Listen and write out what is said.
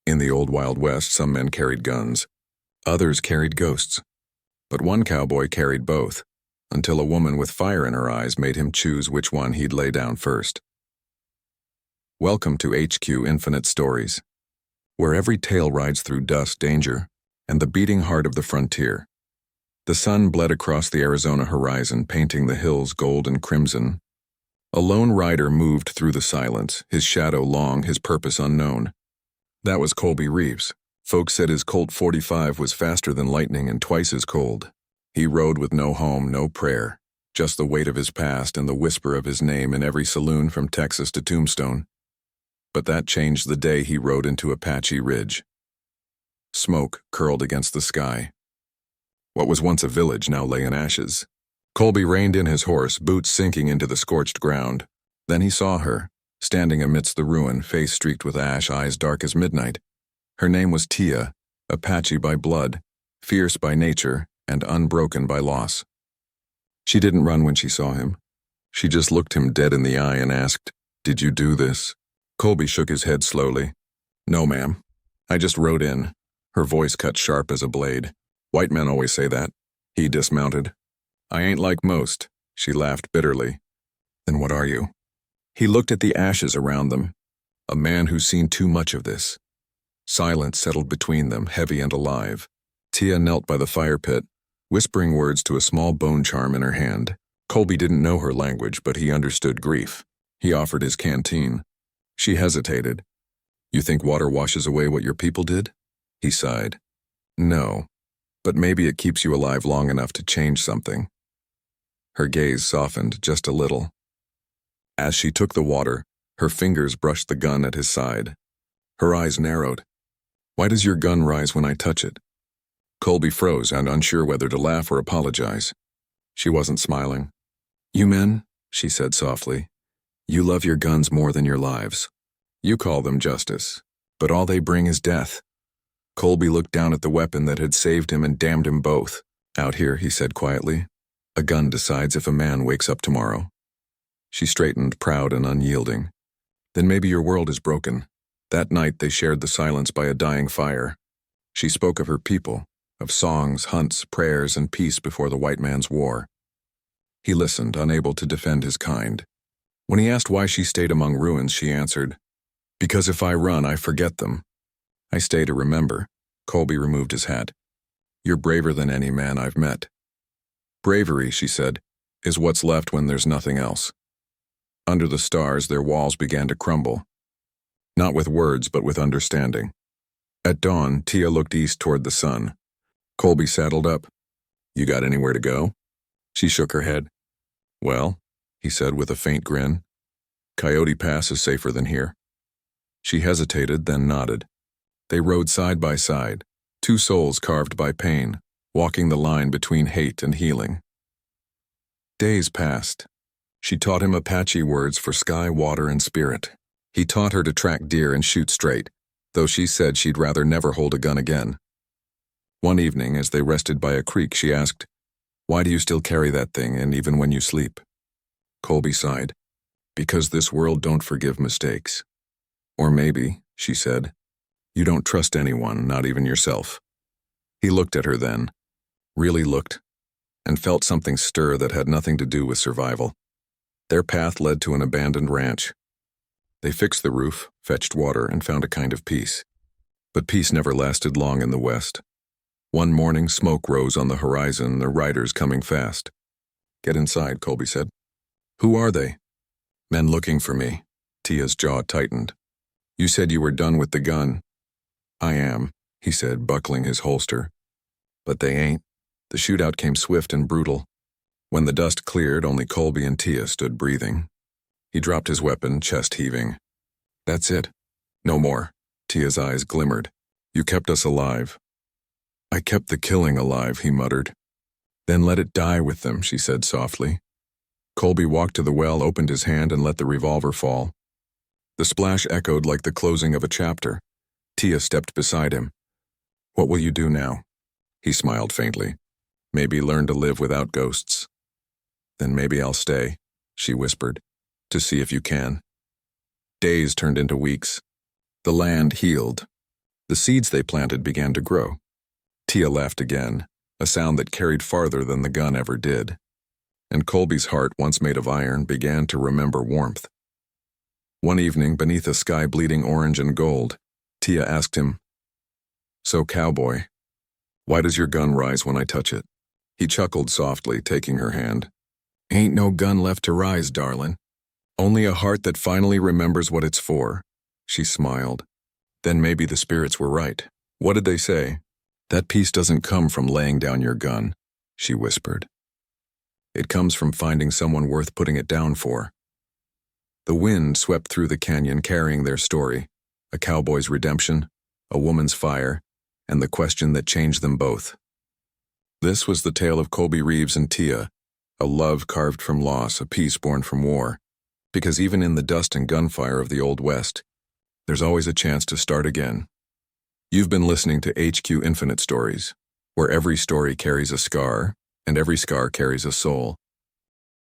In the old Wild West, some men carried guns. Others carried ghosts. But one cowboy carried both, until a woman with fire in her eyes made him choose which one he'd lay down first. Welcome to HQ Infinite Stories, where every tale rides through dust, danger, and the beating heart of the frontier. The sun bled across the Arizona horizon, painting the hills gold and crimson. A lone rider moved through the silence, his shadow long, his purpose unknown. That was Colby Reeves. Folks said his Colt 45 was faster than lightning and twice as cold. He rode with no home, no prayer, just the weight of his past and the whisper of his name in every saloon from Texas to Tombstone. But that changed the day he rode into Apache Ridge. Smoke curled against the sky. What was once a village now lay in ashes. Colby reined in his horse, boots sinking into the scorched ground. Then he saw her, standing amidst the ruin, face streaked with ash, eyes dark as midnight. Her name was Tia, Apache by blood, fierce by nature, and unbroken by loss. She didn't run when she saw him. She just looked him dead in the eye and asked, "Did you do this?" Colby shook his head slowly. "No, ma'am. I just rode in." Her voice cut sharp as a blade. "White men always say that." He dismounted. "I ain't like most." She laughed bitterly. "Then what are you?" He looked at the ashes around them. A man who's seen too much of this. Silence settled between them, heavy and alive. Tia knelt by the fire pit, whispering words to a small bone charm in her hand. Colby didn't know her language, but he understood grief. He offered his canteen. She hesitated. "You think water washes away what your people did?" He sighed. "No, but maybe it keeps you alive long enough to change something." Her gaze softened just a little. As she took the water, her fingers brushed the gun at his side. Her eyes narrowed. "Why does your gun rise when I touch it?" Colby froze and unsure whether to laugh or apologize. She wasn't smiling. "You men," she said softly, "you love your guns more than your lives. You call them justice, but all they bring is death." Colby looked down at the weapon that had saved him and damned him both. "Out here," he said quietly, "a gun decides if a man wakes up tomorrow." She straightened, proud and unyielding. "Then maybe your world is broken." That night they shared the silence by a dying fire. She spoke of her people, of songs, hunts, prayers, and peace before the white man's war. He listened, unable to defend his kind. When he asked why she stayed among ruins, she answered, "Because if I run, I forget them. I stay to remember." Colby removed his hat. "You're braver than any man I've met." "Bravery," she said, "is what's left when there's nothing else." Under the stars, their walls began to crumble. Not with words, but with understanding. At dawn, Tia looked east toward the sun. Colby saddled up. "You got anywhere to go?" She shook her head. "Well," he said with a faint grin, "Coyote Pass is safer than here." She hesitated, then nodded. They rode side by side, two souls carved by pain, walking the line between hate and healing. Days passed. She taught him Apache words for sky, water, and spirit. He taught her to track deer and shoot straight, though she said she'd rather never hold a gun again. One evening, as they rested by a creek, she asked, "Why do you still carry that thing, and even when you sleep?" Colby sighed. "Because this world don't forgive mistakes." "Or maybe," she said, "you don't trust anyone, not even yourself." He looked at her then, really looked, and felt something stir that had nothing to do with survival. Their path led to an abandoned ranch. They fixed the roof, fetched water, and found a kind of peace. But peace never lasted long in the West. One morning, smoke rose on the horizon, the riders coming fast. "Get inside," Colby said. "Who are they?" "Men looking for me." Tia's jaw tightened. "You said you were done with the gun." "I am," he said, buckling his holster. "But they ain't." The shootout came swift and brutal. When the dust cleared, only Colby and Tia stood breathing. He dropped his weapon, chest heaving. "That's it. No more." Tia's eyes glimmered. "You kept us alive." "I kept the killing alive," he muttered. "Then let it die with them," she said softly. Colby walked to the well, opened his hand, and let the revolver fall. The splash echoed like the closing of a chapter. Tia stepped beside him. "What will you do now?" He smiled faintly. "Maybe learn to live without ghosts." "Then maybe I'll stay," she whispered, "to see if you can." Days turned into weeks. The land healed. The seeds they planted began to grow. Tia laughed again, a sound that carried farther than the gun ever did. And Colby's heart, once made of iron, began to remember warmth. One evening, beneath a sky bleeding orange and gold, Tia asked him, "So, Cowboy, why does your gun rise when I touch it?" He chuckled softly, taking her hand. "Ain't no gun left to rise, darlin'. Only a heart that finally remembers what it's for." She smiled. "Then maybe the spirits were right. What did they say?" "That peace doesn't come from laying down your gun," she whispered. "It comes from finding someone worth putting it down for." The wind swept through the canyon carrying their story, a cowboy's redemption, a woman's fire, and the question that changed them both. This was the tale of Colby Reeves and Tia, a love carved from loss, a peace born from war. Because even in the dust and gunfire of the Old West, there's always a chance to start again. You've been listening to HQ Infinite Stories, where every story carries a scar, and every scar carries a soul.